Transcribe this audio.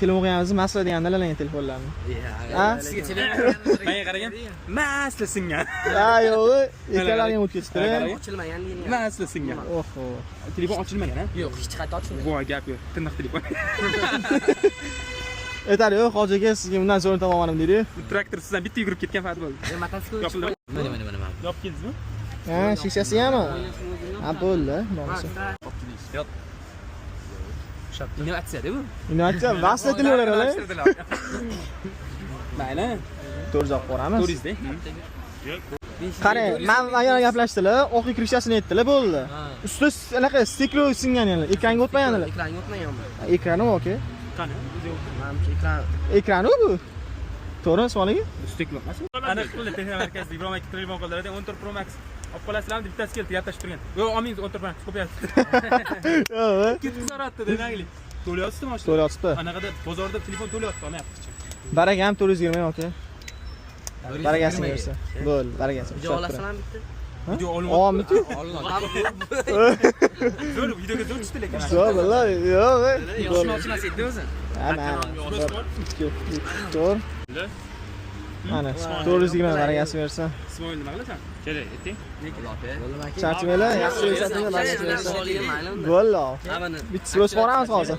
telefon qo'yamiz, masla deganda alangan telefonlarni. Ha? Sizga telefon menga qaragan. Masla singan. Ha, yo'q, ekranlarga o'tib ketdi. Ochilmagan deyilgan. Masla singan. Oho. Telefon ochilmagan, ha? Yo'q, hech qayta ochilmagan. Voy, gap yo'q. Tiniq telefon. Aytadi, yo'q, hoji aka, sizga bundan so'rni topaman deydi. Traktor sizdan bitta yugurib ketgan fat bo'ldi. Mototsikl Yopildi. mana. Yopib keldingizmi? Ha, shishasi hammi? Ha, bo'ldi, bo'lsa. Yo'q. Innovatsiya-da bu. Innovatsiya, vasla telefonlar ola. Mayli. 4 joq boramiz. 400 da. Qarang, men yana gaplashdilar, oq krishasini aytdilar, bo'ldi. Usti anaqa steklo singan yana, ekranga o'tmaganlar. Ekranga o'tmaganmi? Ekrani okey. Qani? Menimcha ekran. Ekrani bu. To'g'rimi, Usmonlik? Steklo emas. Ana qildi texnika markazida Ibrohim aka telefon qildilar, 14 Pro Max. Olib qolasizlarmi deb bittasi keldi, gaplashib turgan. Yo'q, olmaysiz, 14 Pro Max qo'yapti. Yo'q. Ketib dedi, to'layapti mashina. To'layapti. Anaqada bozorda telefon to'layapti, olmayapti. Baraka ham 420 okey. Barakasini bersa. Bo'l, barakasini. Video olasanmi bitta? Video olmadi. Zo'r videoga zo'r tushdi lekin. Zo'r, vallahi, yo'q. Yoshni ochmas edi o'zi. Ana. To'g'ri. Mana 420 barakasini bersa. Ismoil nima qilasan? Kerak, ayting. Charchmanglar, yaxshi ko'rsatinglar, barakasini bersa. Mayli unda. Bo'ldi. Ha, mana. Bitta o'z boramiz hozir.